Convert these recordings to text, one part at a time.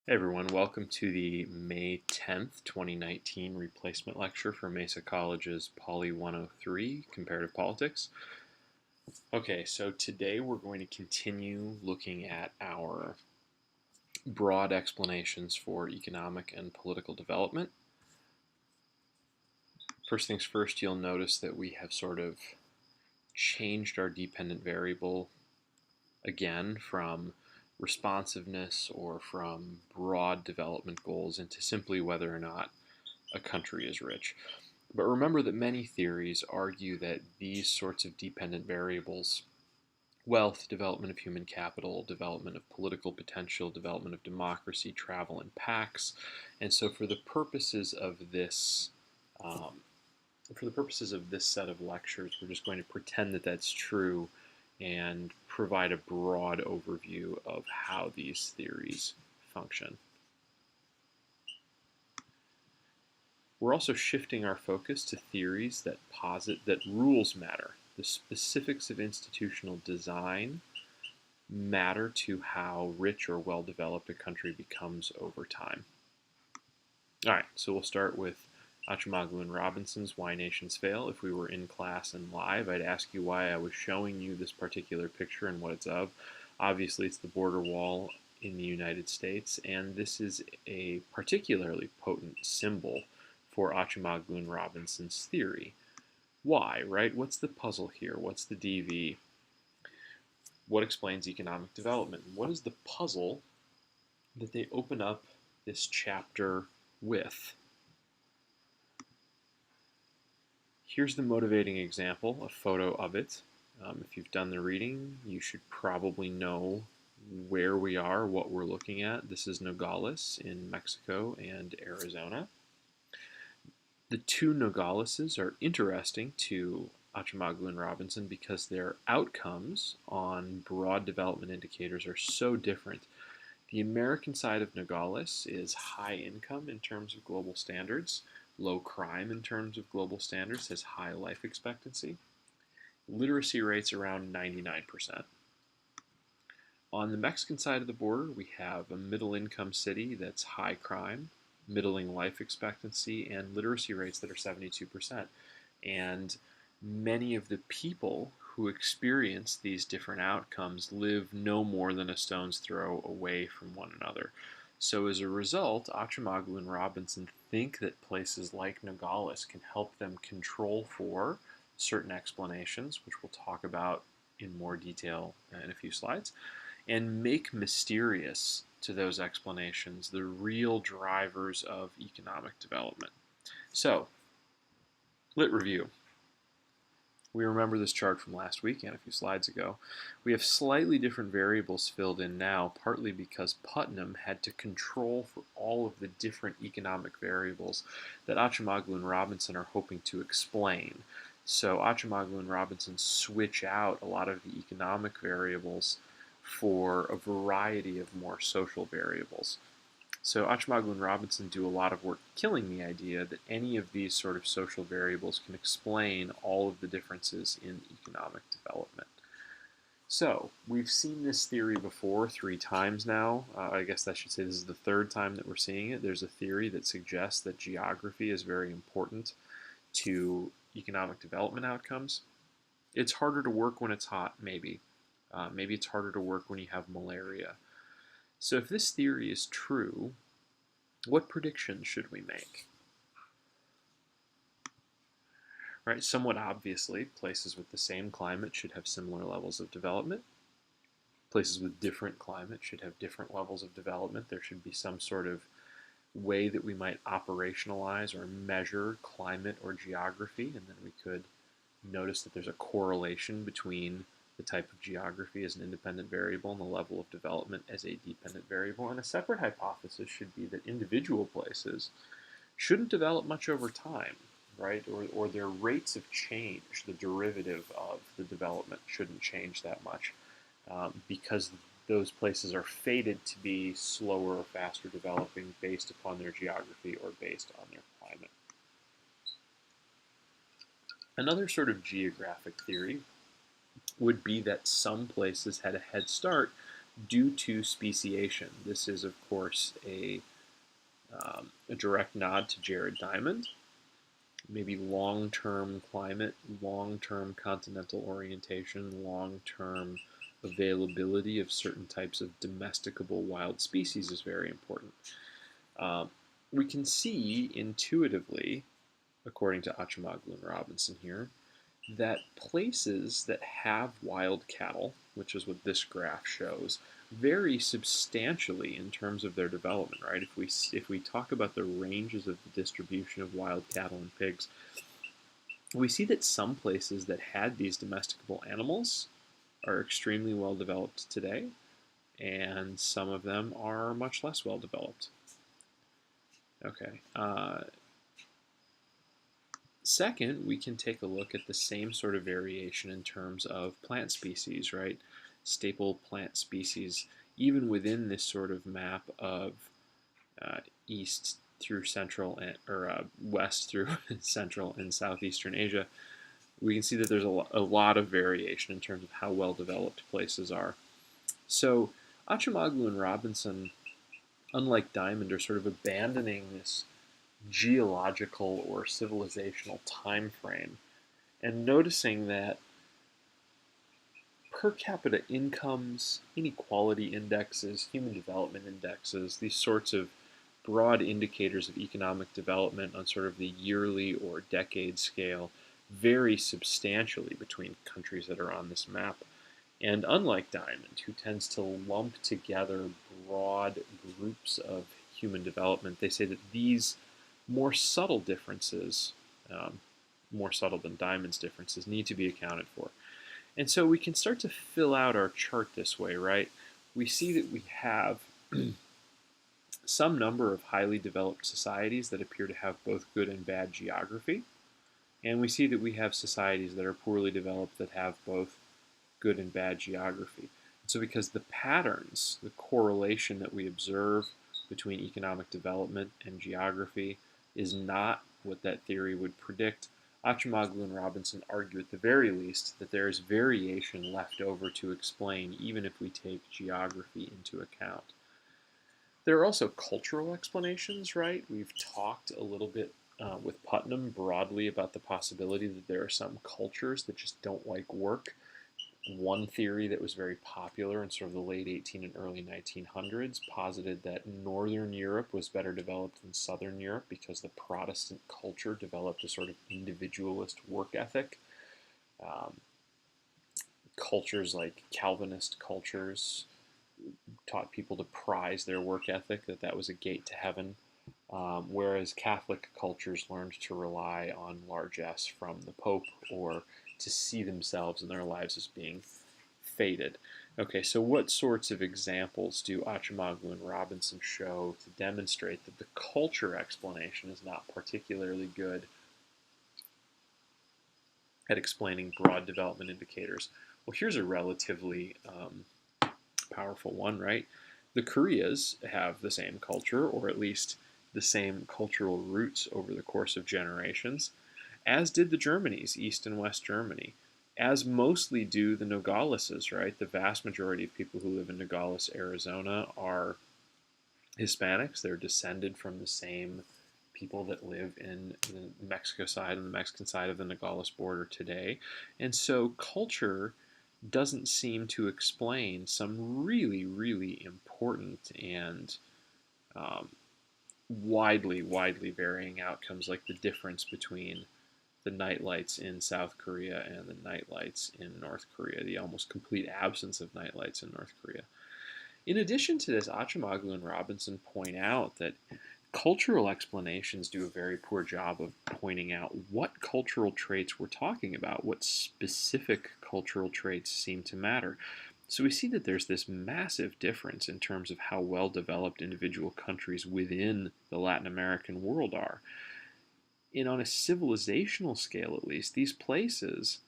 Hey everyone, welcome to the May 10th, 2019 replacement lecture for Mesa College's POLI 103, Comparative Politics. Okay, so today we're going to continue looking at our broad explanations for economic and political development. First things first, you'll notice that we have sort of changed our dependent variable again from responsiveness or from broad development goals into simply whether or not a country is rich. But remember that many theories argue that these sorts of dependent variables, wealth, development of human capital, development of political potential, development of democracy, travel in packs, and so um, for the purposes of this set of lectures, we're just going to pretend that that's true and provide a broad overview of how these theories function. We're also shifting our focus to theories that posit that rules matter. The specifics of institutional design matter to how rich or well-developed a country becomes over time. All right, so we'll start with Acemoglu and Robinson's Why Nations Fail. If we were in class and live, I'd ask you why I was showing you this particular picture and what it's of. Obviously, it's the border wall in the United States, and this is a particularly potent symbol for Acemoglu and Robinson's theory. Why, right? What's the puzzle here? What's the DV? What explains economic development? What is the puzzle that they open up this chapter with? Here's the motivating example, a photo of it. If you've done the reading, you should probably know where we are, what we're looking at. This is Nogales in Mexico and Arizona. The two Nogaleses are interesting to Acemoglu and Robinson because their outcomes on broad development indicators are so different. The American side of Nogales is high income in terms of global standards, low crime in terms of global standards, has high life expectancy. Literacy rates around 99%. On the Mexican side of the border, we have a middle income city that's high crime, middling life expectancy, and literacy rates that are 72%. And many of the people who experience these different outcomes live no more than a stone's throw away from one another. So as a result, Acemoglu and Robinson think that places like Nogales can help them control for certain explanations, which we'll talk about in more detail in a few slides, and make mysterious to those explanations the real drivers of economic development. So, lit review. We remember this chart from last week and a few slides ago. We have slightly different variables filled in now, partly because Putnam had to control for all of the different economic variables that Acemoglu and Robinson are hoping to explain. So Acemoglu and Robinson switch out a lot of the economic variables for a variety of more social variables. So Acemoglu and Robinson do a lot of work killing the idea that any of these sort of social variables can explain all of the differences in economic development. So we've seen this theory before 3 times now. I guess I should say this is the 3rd time that we're seeing it. There's a theory that suggests that geography is very important to economic development outcomes. It's harder to work when it's hot, maybe. Maybe it's harder to work when you have malaria. So if this theory is true, what predictions should we make? Right, somewhat obviously, places with the same climate should have similar levels of development. Places with different climate should have different levels of development. There should be some sort of way that we might operationalize or measure climate or geography, and then we could notice that there's a correlation between the type of geography as an independent variable and the level of development as a dependent variable. And a separate hypothesis should be that individual places shouldn't develop much over time, right? Or their rates of change, the derivative of the development, shouldn't change that much because those places are fated to be slower or faster developing based upon their geography or based on their climate. Another sort of geographic theory would be that some places had a head start due to speciation. This is, of course, a direct nod to Jared Diamond. Maybe long-term climate, long-term continental orientation, long-term availability of certain types of domesticable wild species is very important. We can see intuitively, according to Achimoglu and Robinson here, that places that have wild cattle, which is what this graph shows, vary substantially in terms of their development, right? If we talk about the ranges of the distribution of wild cattle and pigs, we see that some places that had these domesticable animals are extremely well developed today, and some of them are much less well developed. Okay. Second, we can take a look at the same sort of variation in terms of plant species, right? Staple plant species, even within this sort of map of east through central or west through central and southeastern Asia, we can see that there's a lot of variation in terms of how well developed places are. So Achimoglu and Robinson, unlike Diamond, are sort of abandoning this geological or civilizational time frame and noticing that per capita incomes, inequality indexes, human development indexes, these sorts of broad indicators of economic development on sort of the yearly or decade scale vary substantially between countries that are on this map. And unlike Diamond, who tends to lump together broad groups of human development, they say that these more subtle differences, more subtle than Diamond's differences, need to be accounted for. And so we can start to fill out our chart this way, right? We see that we have some number of highly developed societies that appear to have both good and bad geography. And we see that we have societies that are poorly developed that have both good and bad geography. And so because the patterns, the correlation that we observe between economic development and geography is not what that theory would predict, Achimoglu and Robinson argue at the very least that there is variation left over to explain even if we take geography into account. There are also cultural explanations, right? We've talked a little bit with Putnam broadly about the possibility that there are some cultures that just don't like work. One theory that was very popular in sort of the late 18 and early 1900s posited that Northern Europe was better developed than Southern Europe because the Protestant culture developed a sort of individualist work ethic. Cultures like Calvinist cultures taught people to prize their work ethic, that was a gate to heaven, whereas Catholic cultures learned to rely on largesse from the Pope or to see themselves and their lives as being fated. Okay, so what sorts of examples do Achimoglu and Robinson show to demonstrate that the culture explanation is not particularly good at explaining broad development indicators? Well, here's a relatively powerful one, right? The Koreas have the same culture, or at least the same cultural roots over the course of generations, as did the Germanys, East and West Germany, as mostly do the Nogaleses, right? The vast majority of people who live in Nogales, Arizona are Hispanics. They're descended from the same people that live in the Mexico side and the Mexican side of the Nogales border today. And so culture doesn't seem to explain some really, really important and widely varying outcomes, like the difference between the nightlights in South Korea and the nightlights in North Korea, the almost complete absence of nightlights in North Korea. In addition to this, Achimoglu and Robinson point out that cultural explanations do a very poor job of pointing out what cultural traits we're talking about, what specific cultural traits seem to matter. So we see that there's this massive difference in terms of how well developed individual countries within the Latin American world are. And on a civilizational scale, at least, these places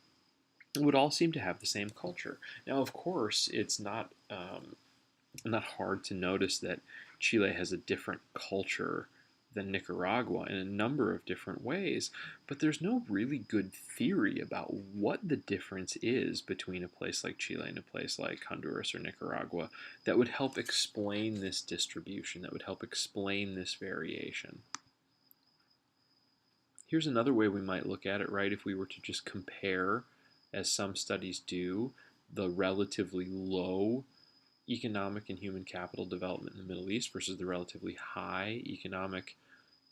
would all seem to have the same culture. Now, of course, it's not hard to notice that Chile has a different culture than Nicaragua in a number of different ways, but there's no really good theory about what the difference is between a place like Chile and a place like Honduras or Nicaragua that would help explain this distribution, that would help explain this variation. Here's another way we might look at it, right? If we were to just compare, as some studies do, the relatively low economic and human capital development in the Middle East versus the relatively high economic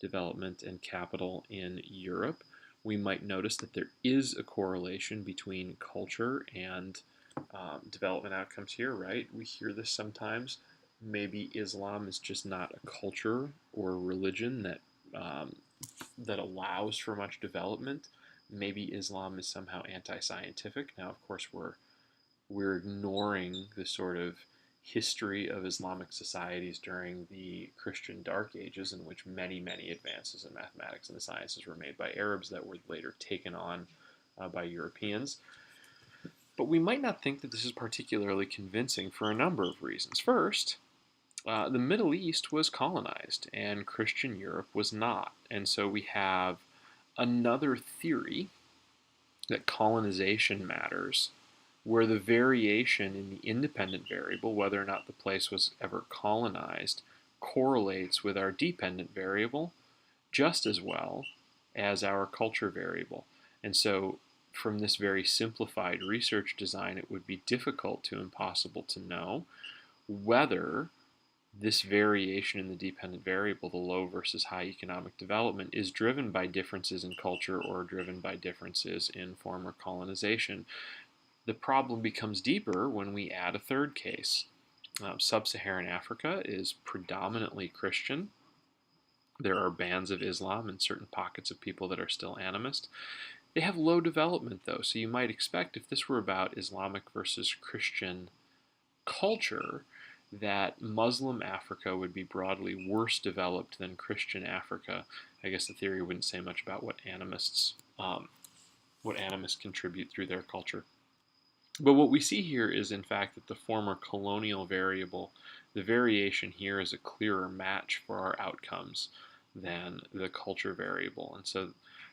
development and capital in Europe, we might notice that there is a correlation between culture and development outcomes here, right? We hear this sometimes. Maybe Islam is just not a culture or a religion that allows for much development. Maybe Islam is somehow anti-scientific. Now, of course, we're ignoring the sort of history of Islamic societies during the Christian Dark Ages, in which many, many advances in mathematics and the sciences were made by Arabs that were later taken on by Europeans. But we might not think that this is particularly convincing for a number of reasons. First, the Middle East was colonized and Christian Europe was not. And so we have another theory that colonization matters, where the variation in the independent variable, whether or not the place was ever colonized, correlates with our dependent variable just as well as our culture variable. And so from this very simplified research design, it would be difficult to impossible to know whether this variation in the dependent variable, the low versus high economic development, is driven by differences in culture or driven by differences in former colonization. The problem becomes deeper when we add a third case. Sub-Saharan Africa is predominantly Christian. There are bands of Islam and certain pockets of people that are still animist. They have low development, though, so you might expect if this were about Islamic versus Christian culture, that Muslim Africa would be broadly worse developed than Christian Africa. I guess the theory wouldn't say much about what animists contribute through their culture. But what we see here is, in fact, that the former colonial variable, the variation here is a clearer match for our outcomes than the culture variable. And so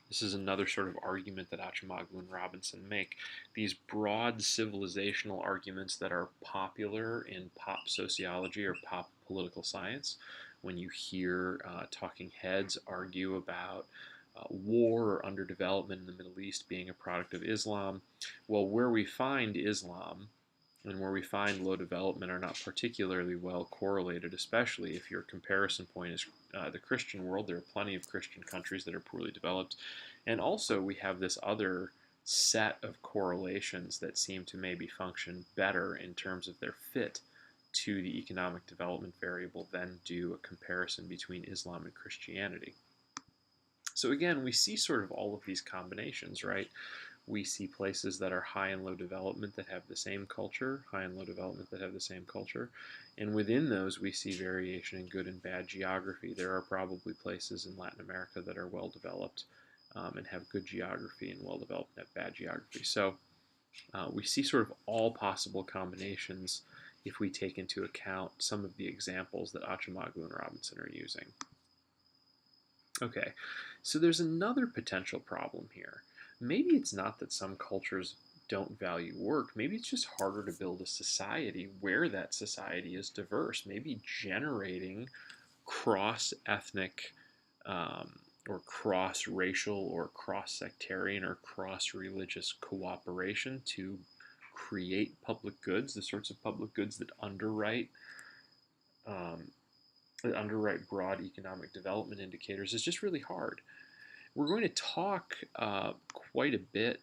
this is another sort of argument that Acemoglu and Robinson make. These broad civilizational arguments that are popular in pop sociology or pop political science, when you hear talking heads argue about war or underdevelopment in the Middle East being a product of Islam, well, where we find Islam and where we find low development are not particularly well correlated, especially if your comparison point is the Christian world. There are plenty of Christian countries that are poorly developed. And also we have this other set of correlations that seem to maybe function better in terms of their fit to the economic development variable than do a comparison between Islam and Christianity. So again, we see sort of all of these combinations, right? We see places that are high and low development that have the same culture, high and low development that have the same culture. And within those, we see variation in good and bad geography. There are probably places in Latin America that are well developed and have good geography, and well developed and have bad geography. So we see sort of all possible combinations if we take into account some of the examples that Acemoglu and Robinson are using. Okay, so there's another potential problem here. Maybe it's not that some cultures don't value work. Maybe it's just harder to build a society where that society is diverse. Maybe generating cross-ethnic or cross-racial or cross-sectarian or cross-religious cooperation to create public goods, the sorts of public goods that underwrite broad economic development indicators, is just really hard. We're going to talk quite a bit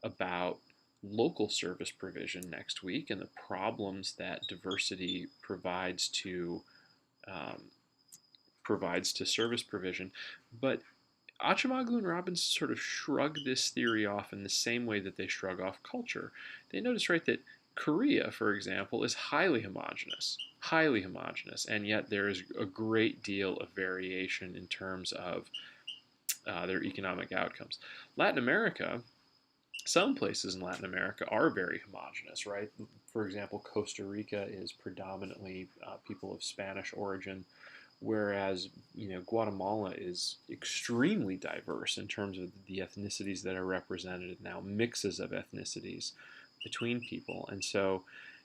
about local service provision next week and the problems that diversity provides to service provision. But Acemoglu and Robinson sort of shrug this theory off in the same way that they shrug off culture. They notice, right, that Korea, for example, is highly homogeneous, and yet there is a great deal of variation in terms of their economic outcomes. Latin America, some places in Latin America are very homogeneous, right? For example, Costa Rica is predominantly people of Spanish origin, whereas Guatemala is extremely diverse in terms of the ethnicities that are represented now, mixes of ethnicities between people, and so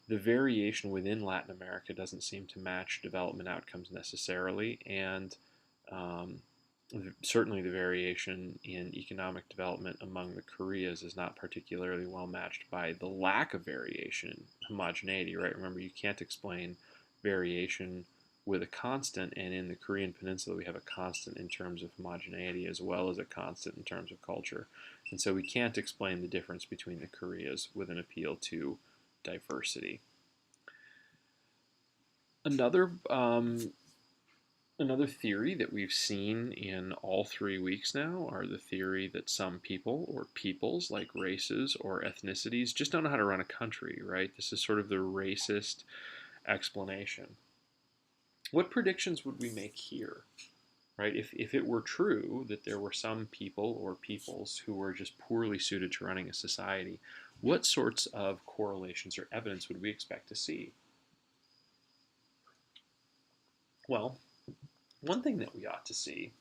the variation within Latin America doesn't seem to match development outcomes necessarily, and um, certainly the variation in economic development among the Koreas is not particularly well matched by the lack of variation, homogeneity, right? Remember, you can't explain variation with a constant, and in the Korean Peninsula we have a constant in terms of homogeneity as well as a constant in terms of culture. And so we can't explain the difference between the Koreas with an appeal to diversity. Another Another theory that we've seen in all 3 weeks now are the theory that some people or peoples, like races or ethnicities, just don't know how to run a country, right? This is sort of the racist explanation. What predictions would we make here, right? If it were true that there were some people or peoples who were just poorly suited to running a society, what sorts of correlations or evidence would we expect to see? Well, one thing that we ought to see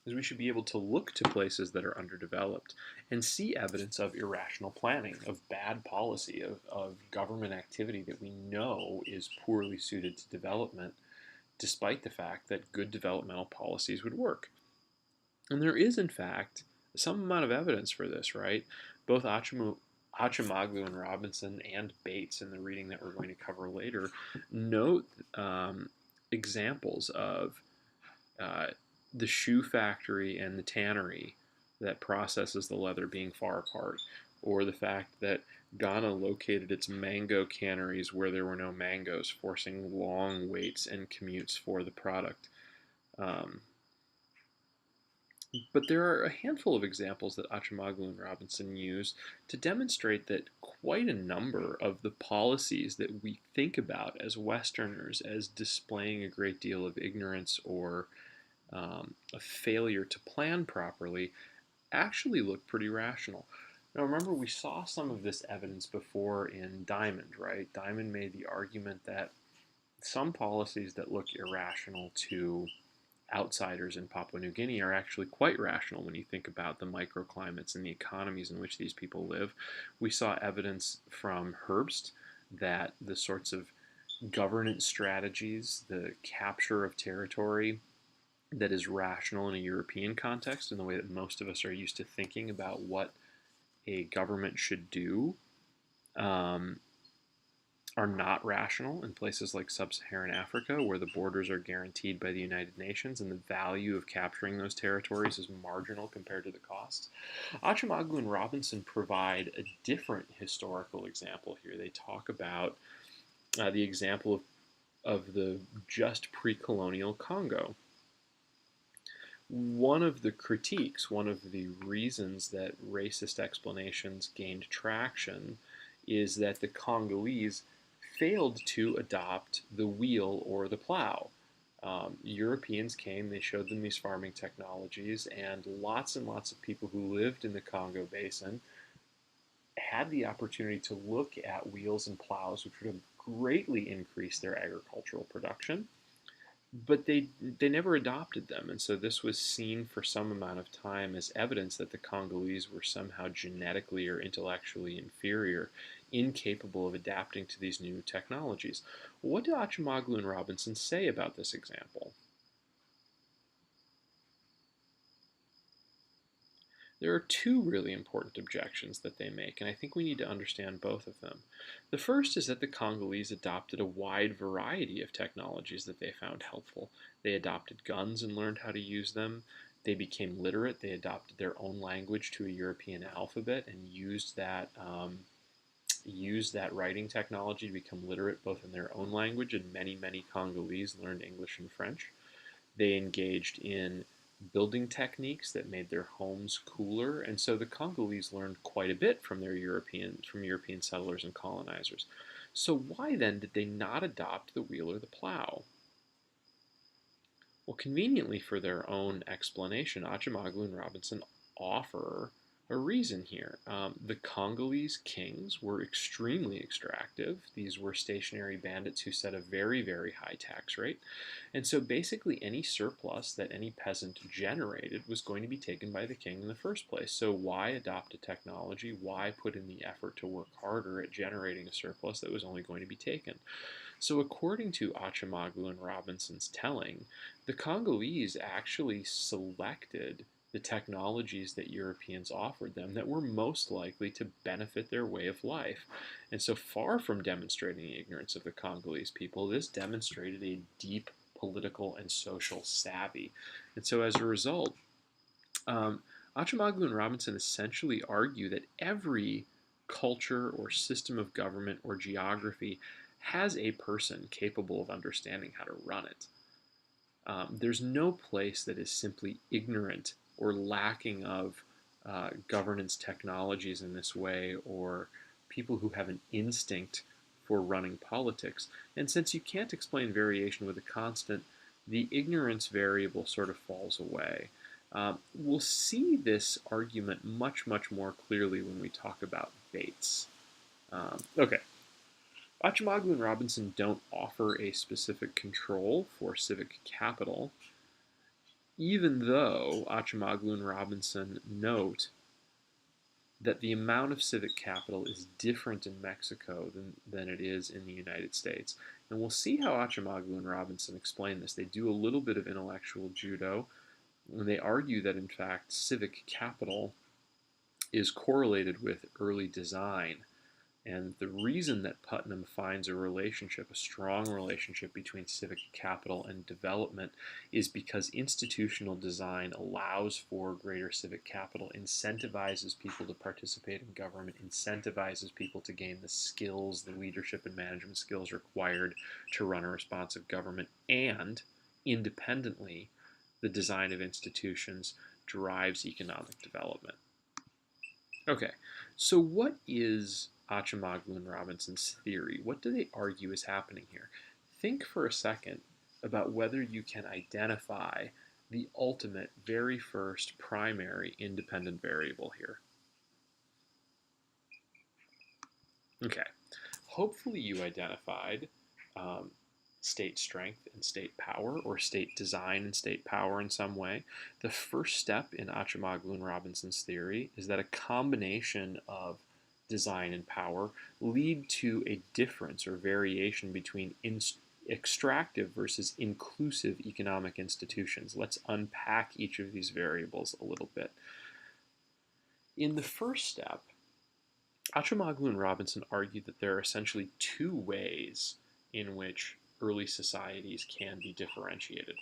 is we should be able to look to places that are underdeveloped and see evidence of irrational planning, of bad policy, of government activity that we know is poorly suited to development, despite the fact that good developmental policies would work. And there is, in fact, some amount of evidence for this, right? Both Hachimoglu and Robinson and Bates, in the reading that we're going to cover later, note examples of uh, the shoe factory and the tannery that processes the leather being far apart, or the fact that Ghana located its mango canneries where there were no mangoes, forcing long waits and commutes for the product. Um, but there are a handful of examples that Achimoglu and Robinson use to demonstrate that quite a number of the policies that we think about as Westerners as displaying a great deal of ignorance or a failure to plan properly actually look pretty rational. Now, remember, we saw some of this evidence before in Diamond, right? Diamond made the argument that some policies that look irrational to outsiders in Papua New Guinea are actually quite rational when you think about the microclimates and the economies in which these people live. We saw evidence from Herbst that the sorts of governance strategies, the capture of territory, that is rational in a European context, in the way that most of us are used to thinking about what a government should do, um, are not rational in places like sub-Saharan Africa, where the borders are guaranteed by the United Nations and the value of capturing those territories is marginal compared to the costs. Achimoglu and Robinson provide a different historical example here. They talk about the example of the just pre-colonial Congo. One of the critiques, one of the reasons that racist explanations gained traction is that the Congolese failed to adopt the wheel or the plow. Europeans came, they showed them these farming technologies, and lots of people who lived in the Congo Basin had the opportunity to look at wheels and plows, which would have greatly increased their agricultural production, but they never adopted them, and so this was seen for some amount of time as evidence that the Congolese were somehow genetically or intellectually inferior, incapable of adapting to these new technologies. What do Achimoglu and Robinson say about this example? There are two really important objections that they make, and I think we need to understand both of them. The first is that the Congolese adopted a wide variety of technologies that they found helpful. They adopted guns and learned how to use them. They became literate. They adopted their own language to a European alphabet and used that writing technology to become literate both in their own language, and many Congolese learned English and French. They engaged in building techniques that made their homes cooler, and so the Congolese learned quite a bit from European settlers and colonizers. So why then did they not adopt the wheel or the plow? Well, conveniently for their own explanation, Achimoglu and Robinson offer a reason here. The Congolese kings were extremely extractive. These were stationary bandits who set a very, very high tax rate. And so basically, any surplus that any peasant generated was going to be taken by the king in the first place. So, why adopt a technology? Why put in the effort to work harder at generating a surplus that was only going to be taken? So, according to Achimoglu and Robinson's telling, the Congolese actually selected the technologies that Europeans offered them that were most likely to benefit their way of life. And so, far from demonstrating the ignorance of the Congolese people, this demonstrated a deep political and social savvy. And so, as a result, um, Achimoglu and Robinson essentially argue that every culture or system of government or geography has a person capable of understanding how to run it. There's no place that is simply ignorant or lacking of governance technologies in this way, or people who have an instinct for running politics. And since you can't explain variation with a constant, the ignorance variable sort of falls away. We'll see this argument much, much more clearly when we talk about Bates. Okay, Achimoglu and Robinson don't offer a specific control for civic capital, even though Achimoglu and Robinson note that the amount of civic capital is different in Mexico than it is in the United States. And we'll see how Achimoglu and Robinson explain this. They do a little bit of intellectual judo, and they argue that, in fact, civic capital is correlated with early design. And the reason that Putnam finds a strong relationship between civic capital and development, is because institutional design allows for greater civic capital, incentivizes people to participate in government, incentivizes people to gain the skills, the leadership and management skills required to run a responsive government, and independently, the design of institutions drives economic development. Okay, so what is Achimoglu and Robinson's theory? What do they argue is happening here? Think for a second about whether you can identify the ultimate, very first, primary independent variable here. Okay, hopefully you identified state strength and state power, or state design and state power in some way. The first step in Achimoglu and Robinson's theory is that a combination of design and power lead to a difference or variation between extractive versus inclusive economic institutions. Let's unpack each of these variables a little bit. In the first step, Achimoglu and Robinson argue that there are essentially two ways in which early societies can be differentiated.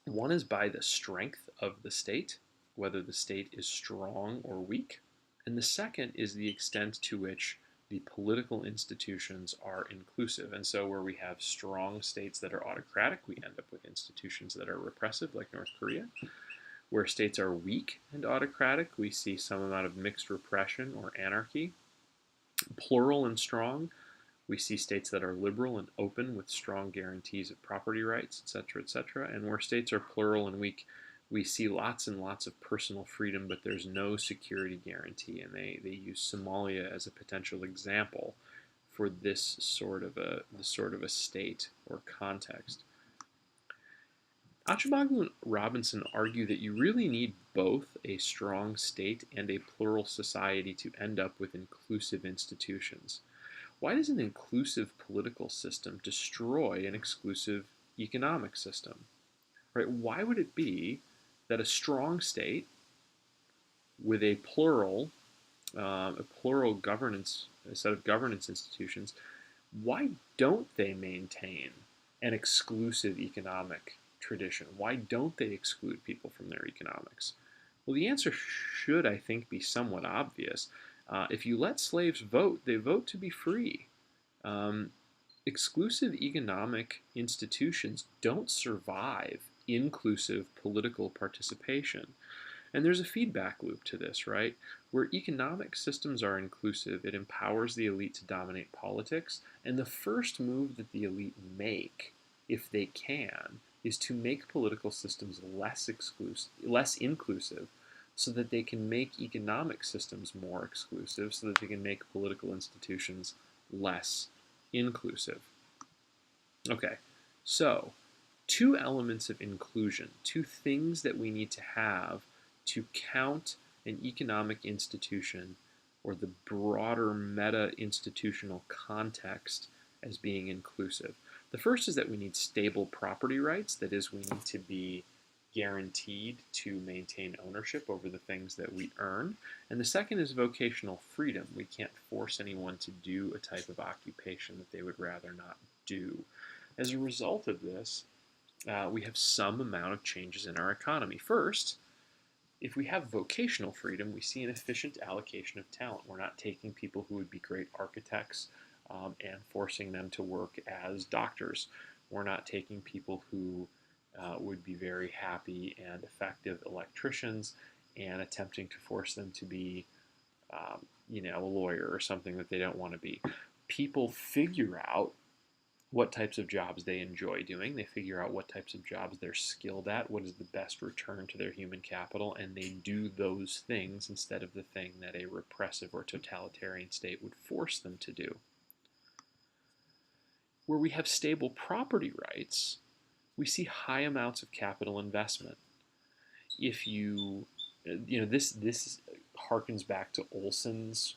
One is by the strength of the state, whether the state is strong or weak, and the second is the extent to which the political institutions are inclusive. And so where we have strong states that are autocratic, we end up with institutions that are repressive, like North Korea. Where states are weak and autocratic, we see some amount of mixed repression or anarchy. Plural and strong, we see states that are liberal and open with strong guarantees of property rights, etc., etc. And where states are plural and weak, we see lots and lots of personal freedom, but there's no security guarantee. And they use Somalia as a potential example for this sort of a state or context. Achimoglu and Robinson argue that you really need both a strong state and a plural society to end up with inclusive institutions. Why does an inclusive political system destroy an exclusive economic system? Right? Why would it be that a strong state with a plural governance, a set of governance institutions, why don't they maintain an exclusive economic tradition? Why don't they exclude people from their economics? Well, the answer should, I think, be somewhat obvious. If you let slaves vote, they vote to be free. Exclusive economic institutions don't survive inclusive political participation. And there's a feedback loop to this, right? Where economic systems are inclusive, it empowers the elite to dominate politics. And the first move that the elite make, if they can, is to make political systems less inclusive so that they can make economic systems more exclusive, so that they can make political institutions less inclusive. Okay, so two elements of inclusion, two things that we need to have to count an economic institution or the broader meta-institutional context as being inclusive. The first is that we need stable property rights. That is, we need to be guaranteed to maintain ownership over the things that we earn. And the second is vocational freedom. We can't force anyone to do a type of occupation that they would rather not do. As a result of this, we have some amount of changes in our economy. First, if we have vocational freedom, we see an efficient allocation of talent. We're not taking people who would be great architects and forcing them to work as doctors. We're not taking people who would be very happy and effective electricians and attempting to force them to be, a lawyer or something that they don't want to be. People figure out what types of jobs they enjoy doing. They figure out what types of jobs they're skilled at, what is the best return to their human capital, and they do those things instead of the thing that a repressive or totalitarian state would force them to do. Where we have stable property rights, we see high amounts of capital investment. If this harkens back to Olson's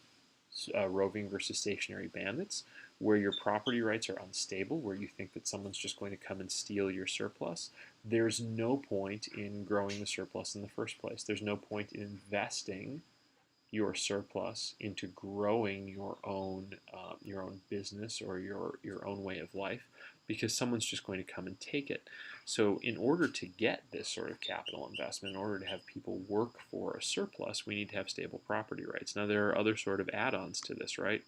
roving versus stationary bandits, where your property rights are unstable, where you think that someone's just going to come and steal your surplus. There's no point in growing the surplus in the first place. There's no point in investing your surplus into growing your own business or your own way of life, because someone's just going to come and take it. So in order to get this sort of capital investment, in order to have people work for a surplus, we need to have stable property rights. Now there are other sort of add-ons to this, right?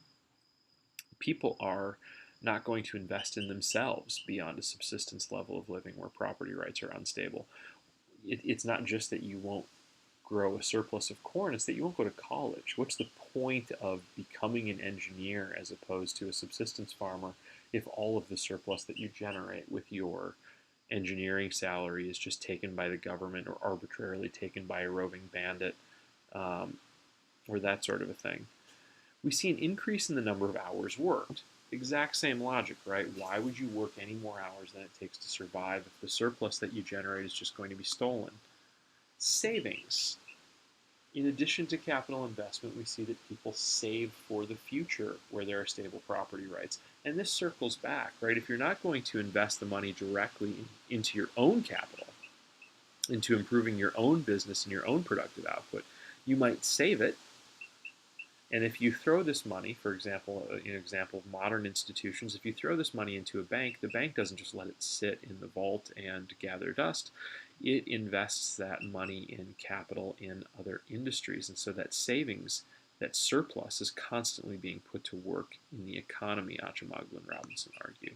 People are not going to invest in themselves beyond a subsistence level of living where property rights are unstable. It's not just that you won't grow a surplus of corn, it's that you won't go to college. What's the point of becoming an engineer as opposed to a subsistence farmer if all of the surplus that you generate with your engineering salary is just taken by the government or arbitrarily taken by a roving bandit or that sort of a thing? We see an increase in the number of hours worked. Exact same logic, right? Why would you work any more hours than it takes to survive if the surplus that you generate is just going to be stolen? Savings. In addition to capital investment, we see that people save for the future where there are stable property rights. And this circles back, right? If you're not going to invest the money directly into your own capital, into improving your own business and your own productive output, you might save it. And if you throw this money, for example, an example of modern institutions, if you throw this money into a bank, the bank doesn't just let it sit in the vault and gather dust. It invests that money in capital in other industries. And so that savings, that surplus, is constantly being put to work in the economy, Acemoglu and Robinson argue.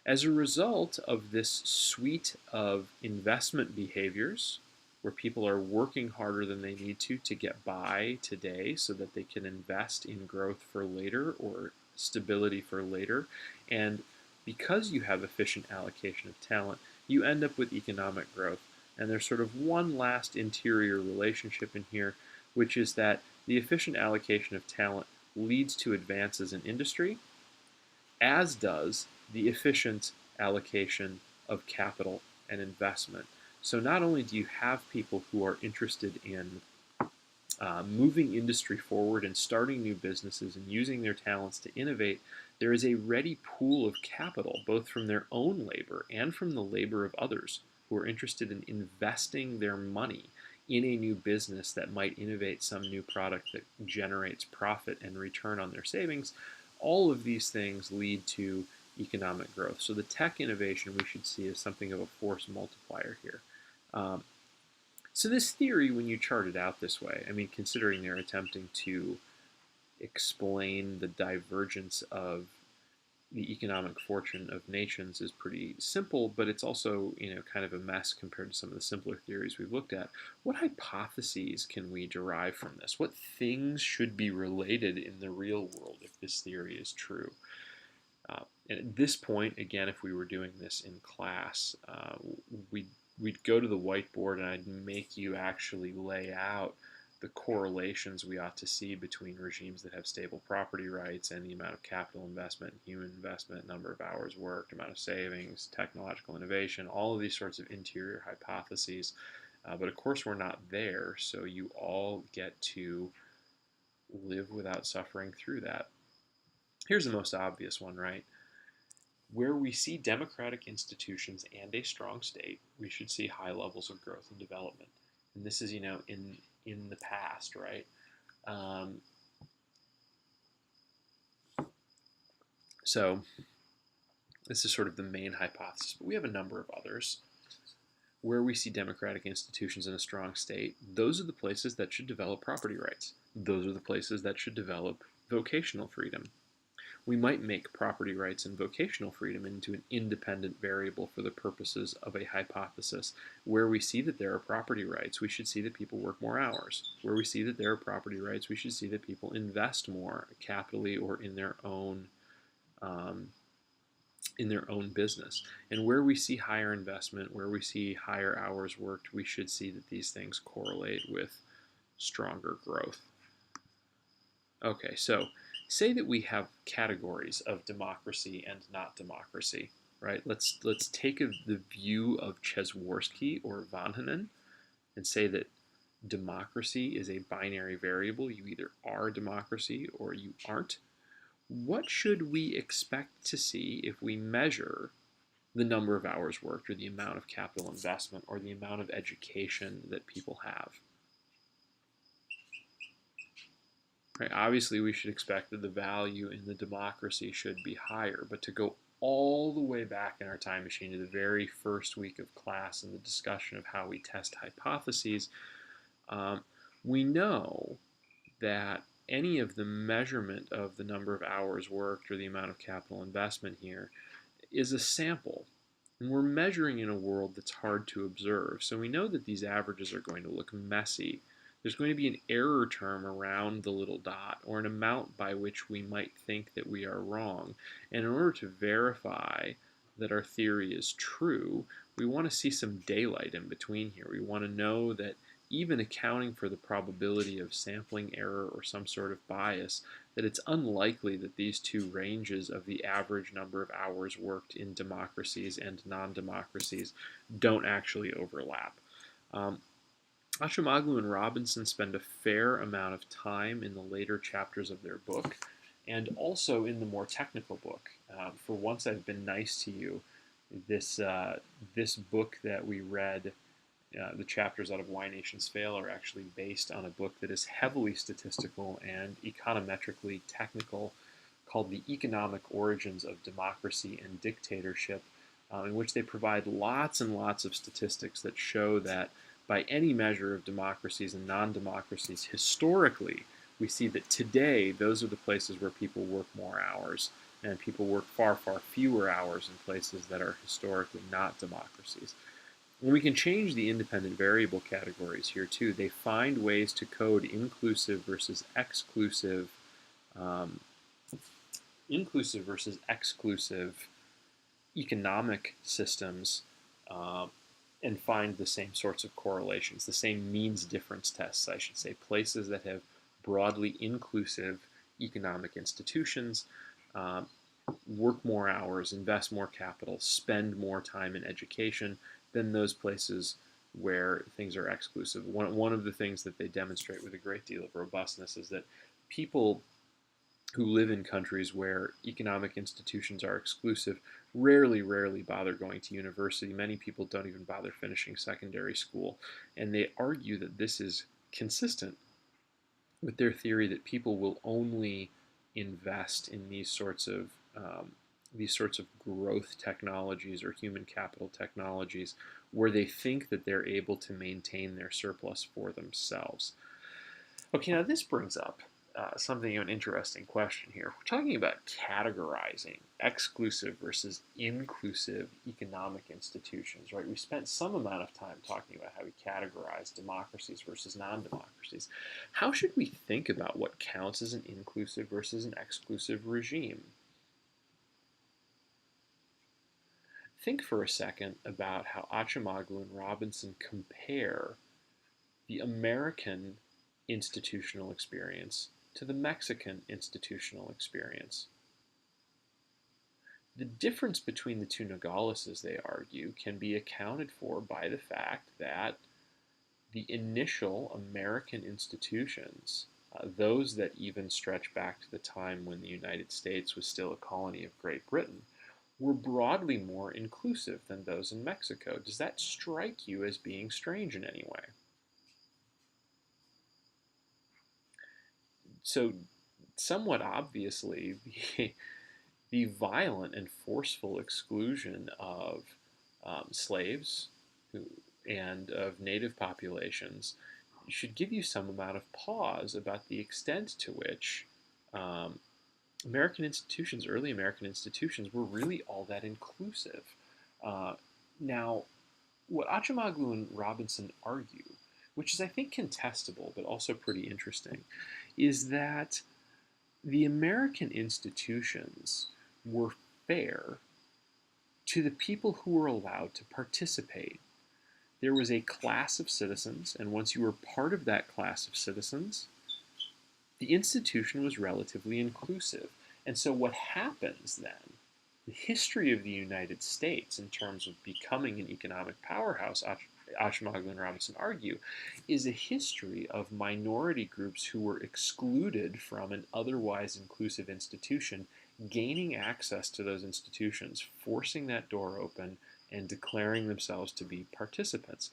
As a result of this suite of investment behaviors, where people are working harder than they need to get by today so that they can invest in growth for later or stability for later. And because you have efficient allocation of talent, you end up with economic growth. And there's sort of one last interior relationship in here, which is that the efficient allocation of talent leads to advances in industry, as does the efficient allocation of capital and investment. So not only do you have people who are interested in moving industry forward and starting new businesses and using their talents to innovate, there is a ready pool of capital, both from their own labor and from the labor of others who are interested in investing their money in a new business that might innovate some new product that generates profit and return on their savings. All of these things lead to economic growth. So the tech innovation we should see as something of a force multiplier here. So this theory, when you chart it out this way, I mean, considering they're attempting to explain the divergence of the economic fortune of nations, is pretty simple, but it's also, kind of a mess compared to some of the simpler theories we've looked at. What hypotheses can we derive from this? What things should be related in the real world if this theory is true? And at this point, again, if we were doing this in class, we we'd go to the whiteboard and I'd make you actually lay out the correlations we ought to see between regimes that have stable property rights and the amount of capital investment, human investment, number of hours worked, amount of savings, technological innovation, all of these sorts of interior hypotheses. But of course, we're not there, so you all get to live without suffering through that. Here's the most obvious one, right? Where we see democratic institutions and a strong state, we should see high levels of growth and development. And this is, in the past, right? Um, so this is sort of the main hypothesis, but we have a number of others. Where we see democratic institutions in a strong state, those are the places that should develop property rights. Those are the places that should develop vocational freedom. We might make property rights and vocational freedom into an independent variable for the purposes of a hypothesis. Where we see that there are property rights, we should see that people work more hours. Where we see that there are property rights, we should see that people invest more capitally or in their own business. And where we see higher investment, where we see higher hours worked, we should see that these things correlate with stronger growth. Okay, so say that we have categories of democracy and not democracy, right? Let's take the view of Przeworski or Vanhanen and say that democracy is a binary variable. You either are a democracy or you aren't. What should we expect to see if we measure the number of hours worked or the amount of capital investment or the amount of education that people have? Right? Obviously, we should expect that the value in the democracy should be higher, but to go all the way back in our time machine to the very first week of class and the discussion of how we test hypotheses, we know that any of the measurement of the number of hours worked or the amount of capital investment here is a sample. And we're measuring in a world that's hard to observe. So we know that these averages are going to look messy. There's going to be an error term around the little dot or an amount by which we might think that we are wrong. And in order to verify that our theory is true, we want to see some daylight in between here. We want to know that even accounting for the probability of sampling error or some sort of bias, that it's unlikely that these two ranges of the average number of hours worked in democracies and non-democracies don't actually overlap. Acemoglu and Robinson spend a fair amount of time in the later chapters of their book and also in the more technical book. For Once I've Been Nice to You, this book that we read, the chapters out of Why Nations Fail, are actually based on a book that is heavily statistical and econometrically technical called The Economic Origins of Democracy and Dictatorship, in which they provide lots and lots of statistics that show that by any measure of democracies and non-democracies, historically, we see that today those are the places where people work more hours, and people work far, far fewer hours in places that are historically not democracies. And we can change the independent variable categories here too. They find ways to code inclusive versus exclusive economic systems and find the same sorts of correlations, the same means difference tests, I should say. Places that have broadly inclusive economic institutions work more hours, invest more capital, spend more time in education than those places where things are exclusive. One of the things that they demonstrate with a great deal of robustness is that people who live in countries where economic institutions are exclusive rarely bother going to university. Many people don't even bother finishing secondary school. And they argue that this is consistent with their theory that people will only invest in these sorts of growth technologies or human capital technologies where they think that they're able to maintain their surplus for themselves. Okay, now this brings up something of an interesting question here. We're talking about categorizing exclusive versus inclusive economic institutions, right? We spent some amount of time talking about how we categorize democracies versus non-democracies. How should we think about what counts as an inclusive versus an exclusive regime? think for a second about how Achimoglu and Robinson compare the American institutional experience to the Mexican institutional experience. The difference between the two Nogaleses, they argue, can be accounted for by the fact that the initial American institutions, those that even stretch back to the time when the United States was still a colony of Great Britain, were broadly more inclusive than those in Mexico. Does that strike you as being strange in any way? So, somewhat obviously, the violent and forceful exclusion of slaves who, and of native populations should give you some amount of pause about the extent to which um, American institutions, early American institutions, were really all that inclusive. Uh, Now, what Achimoglu and Robinson argue, which is, I think, contestable but also pretty interesting, is that the American institutions were fair to the people who were allowed to participate. There was a class of citizens, and once you were part of that class of citizens, the institution was relatively inclusive. And so, what happens then, the history of the United States in terms of becoming an economic powerhouse, Achimoglu and Robinson argue, is a history of minority groups who were excluded from an otherwise inclusive institution, gaining access to those institutions, forcing that door open, and declaring themselves to be participants.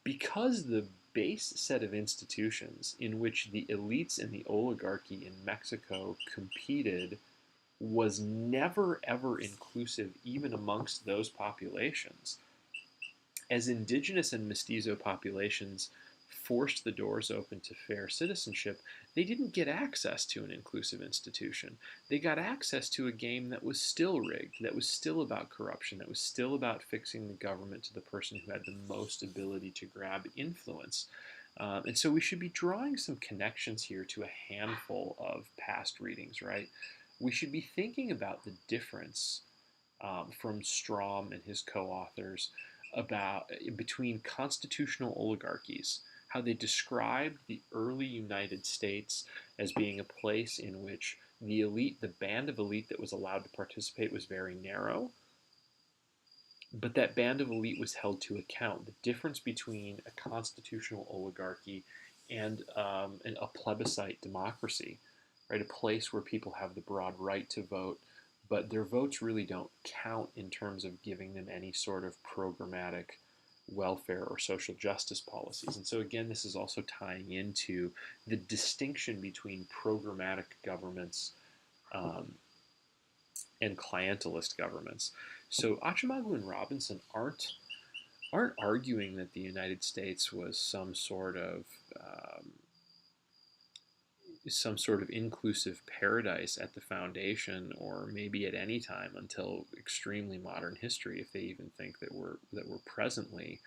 Because the base set of institutions in which the elites and the oligarchy in Mexico competed was never ever inclusive even amongst those populations, as indigenous and mestizo populations forced the doors open to fair citizenship, they didn't get access to an inclusive institution. They got access to a game that was still rigged, that was still about corruption, that was still about fixing the government to the person who had the most ability to grab influence. And so we should be drawing some connections here to a handful of past readings, right? We should be thinking about the difference from Strom and his co-authors about between constitutional oligarchies, how they described the early United States as being a place in which the elite, the band of elite that was allowed to participate, was very narrow, but that band of elite was held to account. The difference between a constitutional oligarchy and a plebiscite democracy, right? A place where people have the broad right to vote, but their votes really don't count in terms of giving them any sort of programmatic welfare or social justice policies. And so, again, this is also tying into the distinction between programmatic governments um, and clientelist governments. So, Achimoglu and Robinson aren't arguing that the United States was um, some sort of inclusive paradise at the foundation, or maybe at any time until extremely modern history, if they even think that we're presently,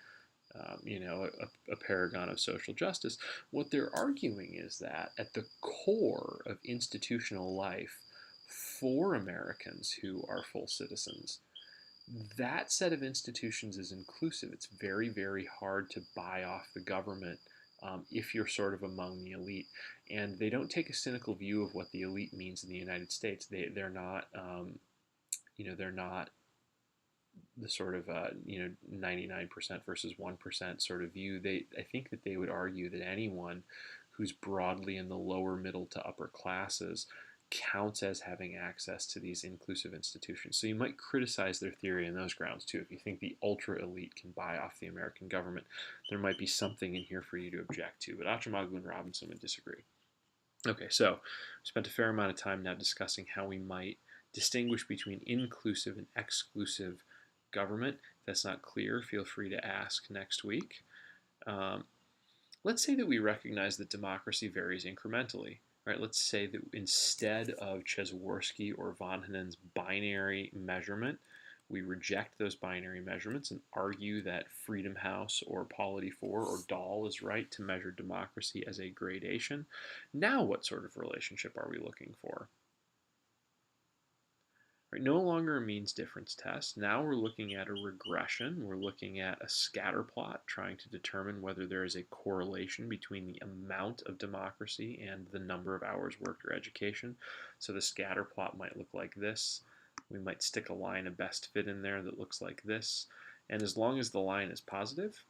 a paragon of social justice. What they're arguing is that at the core of institutional life for Americans who are full citizens, that set of institutions is inclusive. It's very, very hard to buy off the government if you're sort of among the elite. And they don't take a cynical view of what the elite means in the United States. They're not, they're not the sort of 99% versus 1% sort of view. I think that they would argue that anyone who's broadly in the lower middle to upper classes counts as having access to these inclusive institutions. So you might criticize their theory on those grounds too. If you think the ultra elite can buy off the American government, there might be something in here for you to object to. But Achimoglu and Robinson would disagree. Okay, so we spent a fair amount of time now discussing how we might distinguish between inclusive and exclusive government. If that's not clear, feel free to ask next week. Let's say that we recognize that democracy varies incrementally. Right, let's say that instead of Przeworski or von Henen's binary measurement, we reject those binary measurements and argue that Freedom House or POLI 4 or Dahl is right to measure democracy as a gradation. Now what sort of relationship are we looking for? Right, no longer a means difference test. Now we're looking at a regression. We're looking at a scatter plot, trying to determine whether there is a correlation between the amount of democracy and the number of hours worked or education. So the scatter plot might look like this. We might stick a line of best fit in there that looks like this. And as long as the line is positive,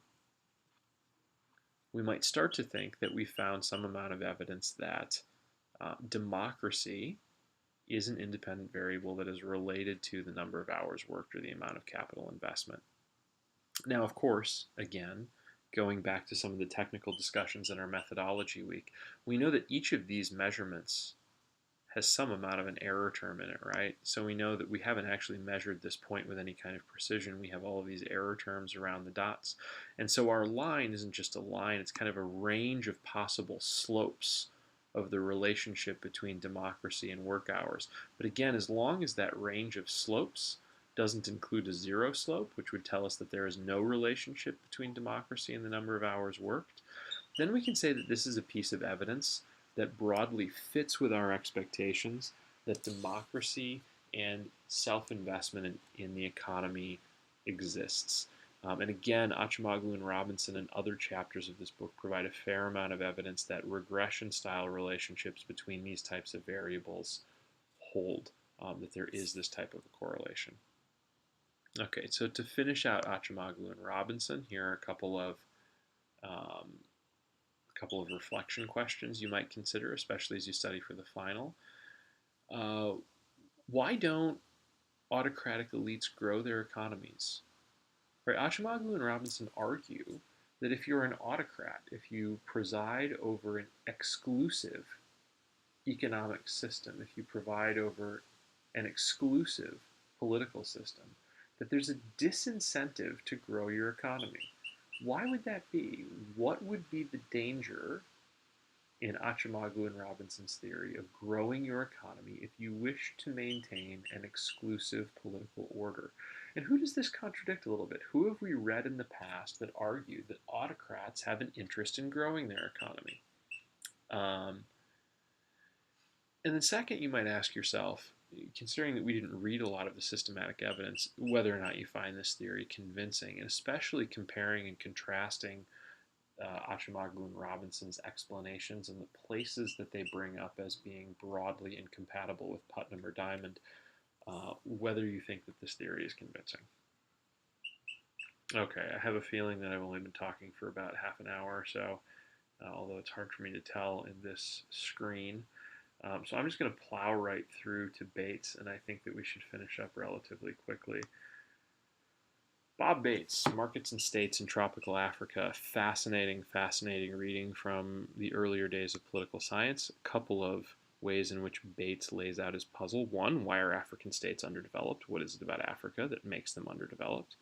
we might start to think that we found some amount of evidence that democracy is an independent variable that is related to the number of hours worked or the amount of capital investment. Now, of course, again, going back to some of the technical discussions in our methodology week, we know that each of these measurements has some amount of an error term in it, right? So we know that we haven't actually measured this point with any kind of precision. We have all of these error terms around the dots. And so our line isn't just a line, it's kind of a range of possible slopes of the relationship between democracy and work hours. But again, as long as that range of slopes doesn't include a zero slope, which would tell us that there is no relationship between democracy and the number of hours worked, then we can say that this is a piece of evidence that broadly fits with our expectations that democracy and self-investment in the economy exists. And again, Acemoglu and Robinson and other chapters of this book provide a fair amount of evidence that regression-style relationships between these types of variables hold, that there is this type of a correlation. Okay, so to finish out Acemoglu and Robinson, here are a couple of reflection questions you might consider, especially as you study for the final. Why don't autocratic elites grow their economies? Right, Acemoglu and Robinson argue that if you're an autocrat, if you preside over an exclusive economic system, if you preside over an exclusive political system, that there's a disincentive to grow your economy. Why would that be? What would be the danger in Acemoglu and Robinson's theory of growing your economy if you wish to maintain an exclusive political order? And who does this contradict a little bit? Who have we read in the past that argued that autocrats have an interest in growing their economy? And then second, you might ask yourself, considering that we didn't read a lot of the systematic evidence, whether or not you find this theory convincing, and especially comparing and contrasting Acemoglu and Robinson's explanations and the places that they bring up as being broadly incompatible with Putnam or Diamond, whether you think that this theory is convincing. Okay, I have a feeling that I've only been talking for about half an hour or so, although it's hard for me to tell in this screen. So I'm just going to plow right through to Bates, and I think that we should finish up relatively quickly. Bob Bates, Markets and States in Tropical Africa. Fascinating, fascinating reading from the earlier days of political science. A couple of ways in which Bates lays out his puzzle. One, why are African states underdeveloped? What is it about Africa that makes them underdeveloped?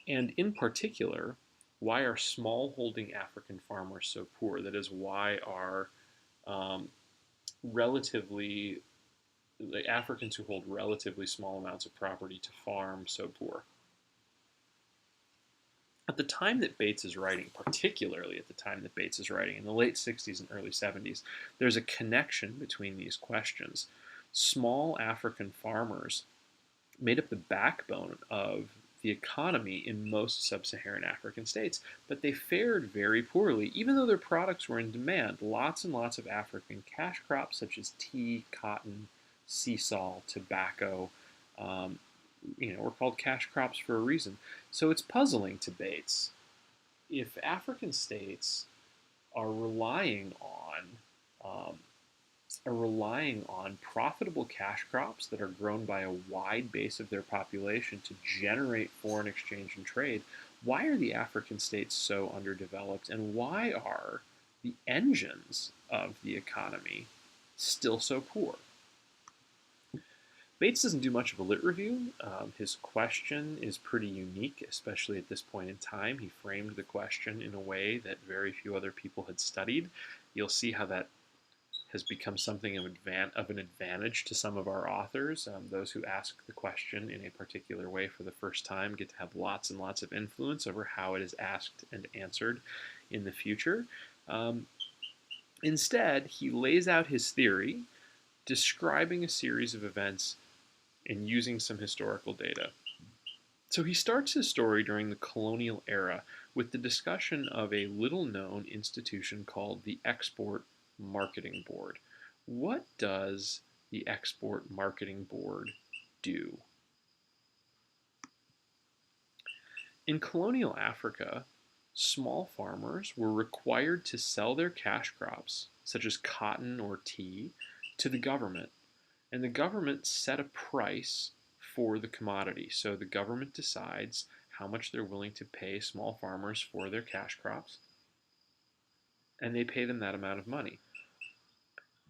And in particular, why are smallholding African farmers so poor? That is, why are the Africans who hold relatively small amounts of property to farm so poor? At the time that Bates is writing, particularly at the time that Bates is writing, in the late 60s and early 70s, there's a connection between these questions. Small African farmers made up the backbone of the economy in most sub-Saharan African states, but they fared very poorly, even though their products were in demand. Lots and lots of African cash crops such as tea, cotton, sea salt, tobacco, were called cash crops for a reason. So it's puzzling to Bates. If African states are relying on profitable cash crops that are grown by a wide base of their population to generate foreign exchange and trade, why are the African states so underdeveloped, and why are the engines of the economy still so poor? Bates doesn't do much of a lit review. His question is pretty unique, especially at this point in time. He framed the question in a way that very few other people had studied. You'll see how that has become something of an advantage to some of our authors. Those who ask the question in a particular way for the first time get to have lots and lots of influence over how it is asked and answered in the future. Instead, he lays out his theory, describing a series of events and using some historical data. So he starts his story during the colonial era with the discussion of a little known institution called the Export Marketing Board. What does the Export Marketing Board do? In colonial Africa, small farmers were required to sell their cash crops, such as cotton or tea, to the government, and the government set a price for the commodity. So the government decides how much they're willing to pay small farmers for their cash crops, and they pay them that amount of money.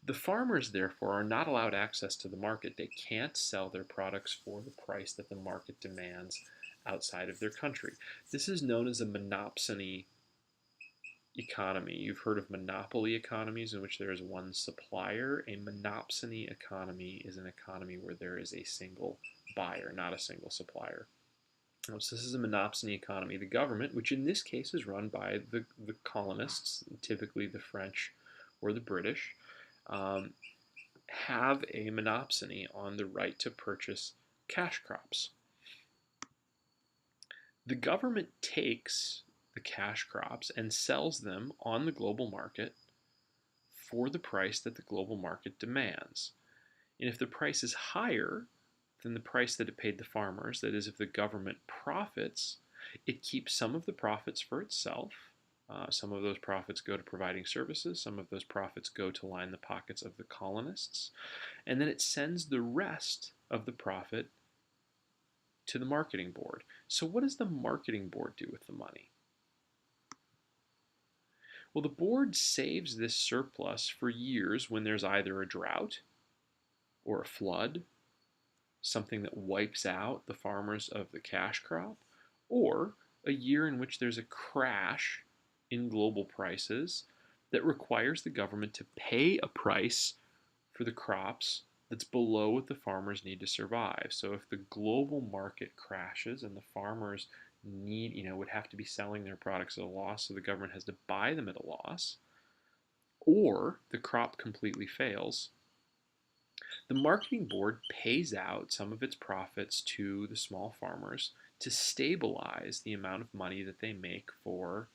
The farmers, therefore, are not allowed access to the market. They can't sell their products for the price that the market demands outside of their country. This is known as a monopsony economy. You've heard of monopoly economies in which there is one supplier. A monopsony economy is an economy where there is a single buyer, not a single supplier. So this is a monopsony economy. The government, which in this case is run by the colonists, typically the French or the British, have a monopsony on the right to purchase cash crops. The government takes the cash crops and sells them on the global market for the price that the global market demands. And if the price is higher than the price that it paid the farmers, that is, if the government profits, it keeps some of the profits for itself. Some of those profits go to providing services, some of those profits go to line the pockets of the colonists, and then it sends the rest of the profit to the marketing board. So what does the marketing board do with the money? Well, the board saves this surplus for years when there's either a drought or a flood, something that wipes out the farmers of the cash crop, or a year in which there's a crash in global prices that requires the government to pay a price for the crops that's below what the farmers need to survive. So if the global market crashes and the farmers would have to be selling their products at a loss, so the government has to buy them at a loss, or the crop completely fails, the marketing board pays out some of its profits to the small farmers to stabilize the amount of money that they make for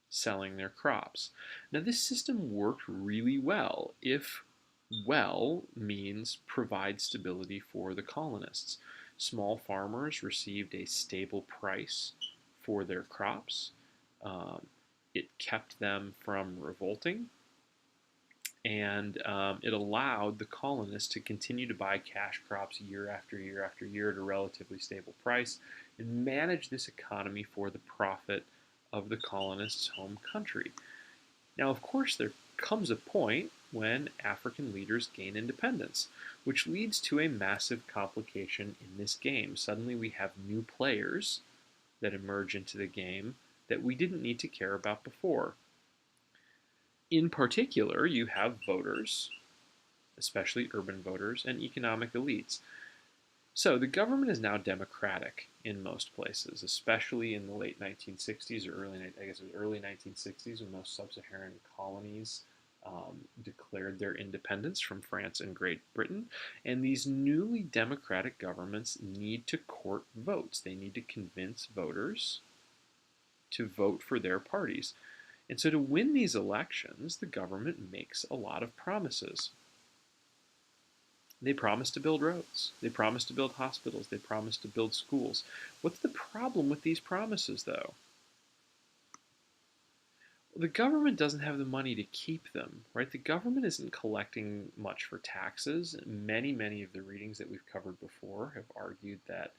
selling their crops. Now, this system worked really well if well means provide stability for the colonists. Small farmers received a stable price for their crops. It kept them from revolting, and it allowed the colonists to continue to buy cash crops year after year after year at a relatively stable price and manage this economy for the profit of the colonists' home country. Now, of course, there comes a point when African leaders gain independence, which leads to a massive complication in this game. Suddenly we have new players that emerge into the game that we didn't need to care about before. In particular, you have voters, especially urban voters, and economic elites. So the government is now democratic in most places, especially in the late 1960s or early 1960s, when most sub-Saharan colonies declared their independence from France and Great Britain. And these newly democratic governments need to court votes. They need to convince voters to vote for their parties. And so to win these elections, the government makes a lot of promises. They promise to build roads. They promise to build hospitals. They promise to build schools. What's the problem with these promises, though? Well, the government doesn't have the money to keep them, right? The government isn't collecting much for taxes. Many of the readings that we've covered before have argued that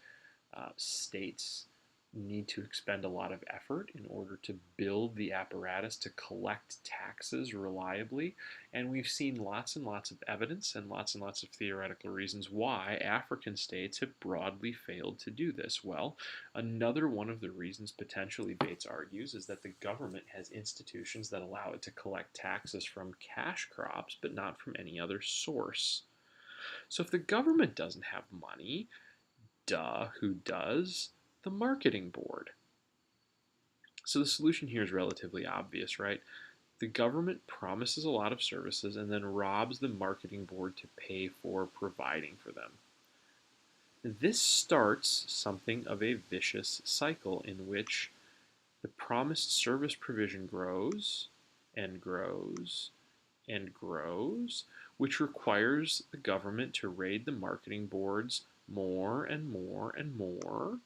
states need to expend a lot of effort in order to build the apparatus to collect taxes reliably. And we've seen lots and lots of evidence and lots of theoretical reasons why African states have broadly failed to do this. Well, another one of the reasons potentially Bates argues is that the government has institutions that allow it to collect taxes from cash crops, but not from any other source. So if the government doesn't have money, who does? The marketing board. So the solution here is relatively obvious, right? The government promises a lot of services and then robs the marketing board to pay for providing for them. This starts something of a vicious cycle in which the promised service provision grows and grows and grows, which requires the government to raid the marketing boards more and more and more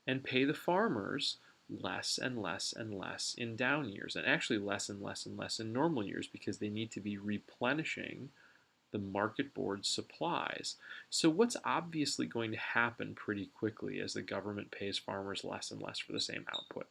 and pay the farmers less and less and less in down years, and actually less and less and less in normal years because they need to be replenishing the market board supplies. So what's obviously going to happen pretty quickly as the government pays farmers less and less for the same output?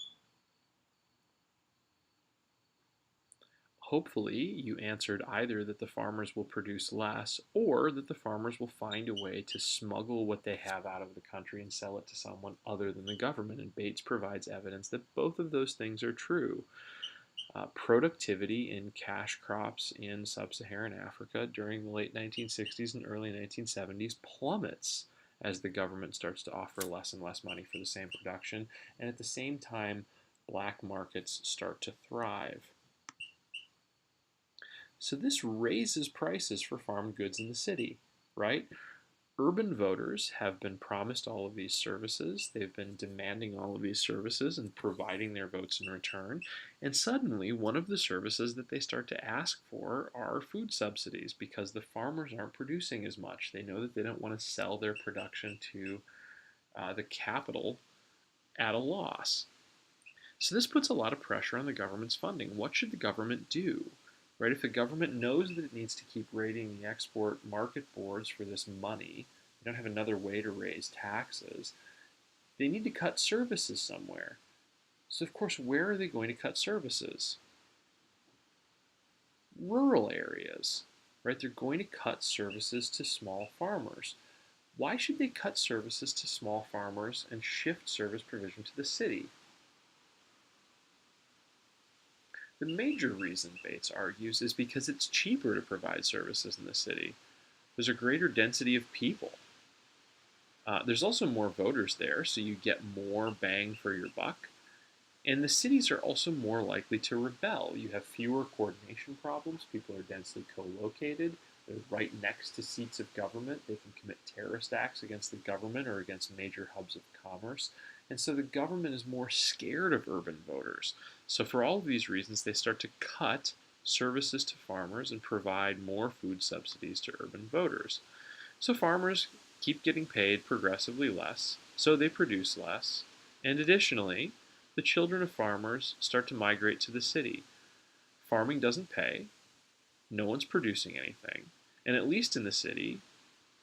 Hopefully, you answered either that the farmers will produce less or that the farmers will find a way to smuggle what they have out of the country and sell it to someone other than the government. And Bates provides evidence that both of those things are true. Productivity in cash crops in sub-Saharan Africa during the late 1960s and early 1970s plummets as the government starts to offer less and less money for the same production. And at the same time, black markets start to thrive. So this raises prices for farm goods in the city, right? Urban voters have been promised all of these services. They've been demanding all of these services and providing their votes in return. And suddenly, one of the services that they start to ask for are food subsidies because the farmers aren't producing as much. They know that they don't want to sell their production to the capital at a loss. So this puts a lot of pressure on the government's funding. What should the government do? Right? If the government knows that it needs to keep raiding the export market boards for this money, they don't have another way to raise taxes, they need to cut services somewhere. So of course, where are they going to cut services? Rural areas, right? They're going to cut services to small farmers. Why should they cut services to small farmers and shift service provision to the city? The major reason Bates argues is because it's cheaper to provide services in the city. There's a greater density of people. There's also more voters there, so you get more bang for your buck. And the cities are also more likely to rebel. You have fewer coordination problems. People are densely co-located. They're right next to seats of government. They can commit terrorist acts against the government or against major hubs of commerce. And so the government is more scared of urban voters. So for all of these reasons, they start to cut services to farmers and provide more food subsidies to urban voters. So farmers keep getting paid progressively less, so they produce less. And additionally, the children of farmers start to migrate to the city. Farming doesn't pay, no one's producing anything, and at least in the city,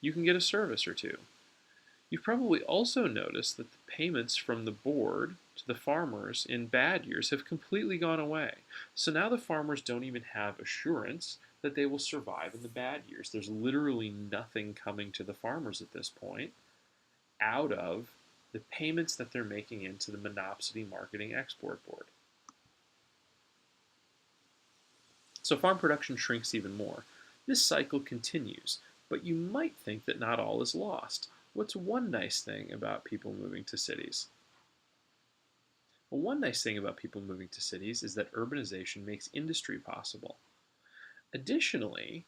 you can get a service or two. You've probably also noticed that the payments from the board to the farmers in bad years have completely gone away. So now the farmers don't even have assurance that they will survive in the bad years. There's literally nothing coming to the farmers at this point out of the payments that they're making into the Monopsony Marketing Export Board. So farm production shrinks even more. This cycle continues, but you might think that not all is lost. What's one nice thing about people moving to cities? Well, one nice thing about people moving to cities is that urbanization makes industry possible. Additionally,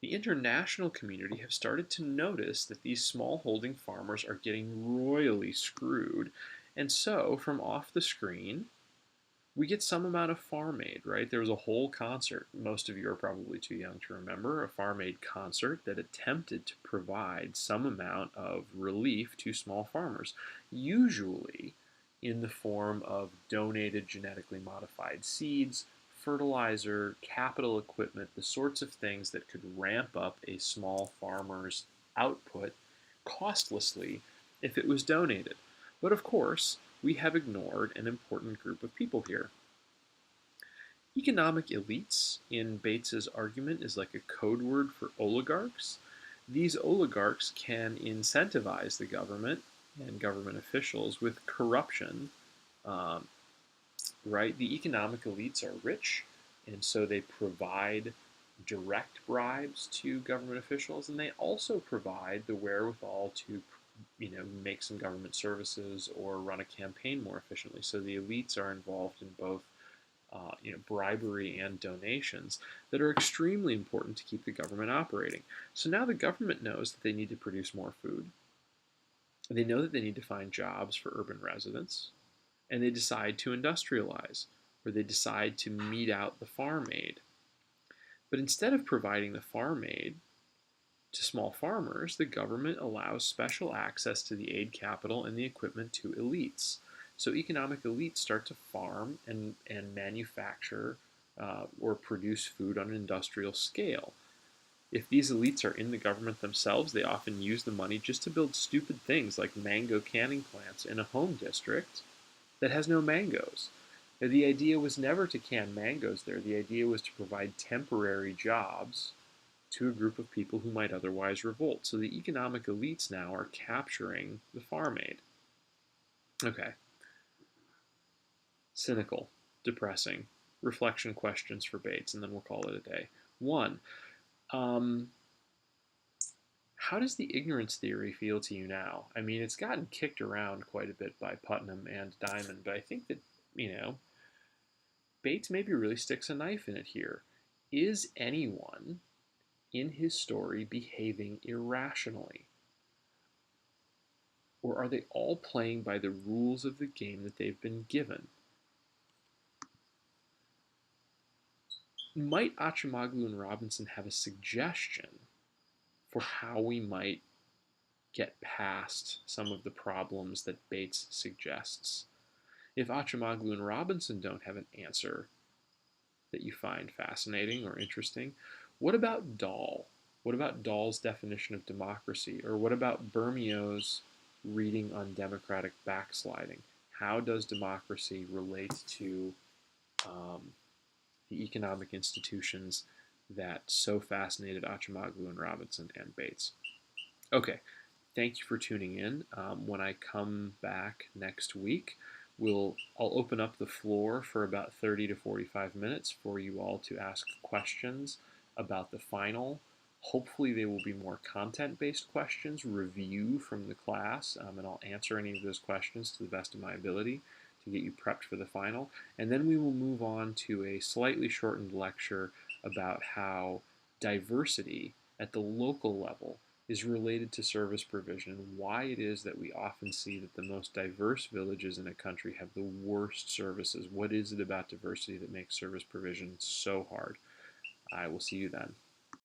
the international community have started to notice that these smallholding farmers are getting royally screwed. And so, from off the screen, we get some amount of Farm Aid, right? There was a whole concert, most of you are probably too young to remember, a Farm Aid concert that attempted to provide some amount of relief to small farmers, usually in the form of donated genetically modified seeds, fertilizer, capital equipment, the sorts of things that could ramp up a small farmer's output costlessly if it was donated. But of course, we have ignored an important group of people here. Economic elites, in Bates's argument, is like a code word for oligarchs. These oligarchs can incentivize the government and government officials with corruption, right? The economic elites are rich, and so they provide direct bribes to government officials, and they also provide the wherewithal to make some government services or run a campaign more efficiently. So the elites are involved in both bribery and donations that are extremely important to keep the government operating. So now the government knows that they need to produce more food. They know that they need to find jobs for urban residents, and they decide to industrialize, or they decide to mete out the farm aid. But instead of providing the farm aid to small farmers, the government allows special access to the aid capital and the equipment to elites. So economic elites start to farm and manufacture or produce food on an industrial scale. If these elites are in the government themselves, they often use the money just to build stupid things like mango canning plants in a home district that has no mangoes. Now, the idea was never to can mangoes there. The idea was to provide temporary jobs to a group of people who might otherwise revolt. So the economic elites now are capturing the farm aid. Okay, cynical, depressing, reflection questions for Bates, and then we'll call it a day. One, um, how does the ignorance theory feel to you now? I mean, it's gotten kicked around quite a bit by Putnam and Diamond, but I think that, Bates maybe really sticks a knife in it here. Is anyone in his story behaving irrationally? Or are they all playing by the rules of the game that they've been given? Might Achimoglu and Robinson have a suggestion for how we might get past some of the problems that Bates suggests? If Achimoglu and Robinson don't have an answer that you find fascinating or interesting, what about Dahl? What about Dahl's definition of democracy? Or what about Bermio's reading on democratic backsliding? How does democracy relate to um, the economic institutions that so fascinated Achimoglu and Robinson and Bates? Okay, thank you for tuning in. When I come back next week, I'll open up the floor for about 30 to 45 minutes for you all to ask questions about the final. Hopefully they will be more content-based questions, review from the class, and I'll answer any of those questions to the best of my ability to get you prepped for the final. And then we will move on to a slightly shortened lecture about how diversity at the local level is related to service provision and why it is that we often see that the most diverse villages in a country have the worst services. What is it about diversity that makes service provision so hard? I will see you then.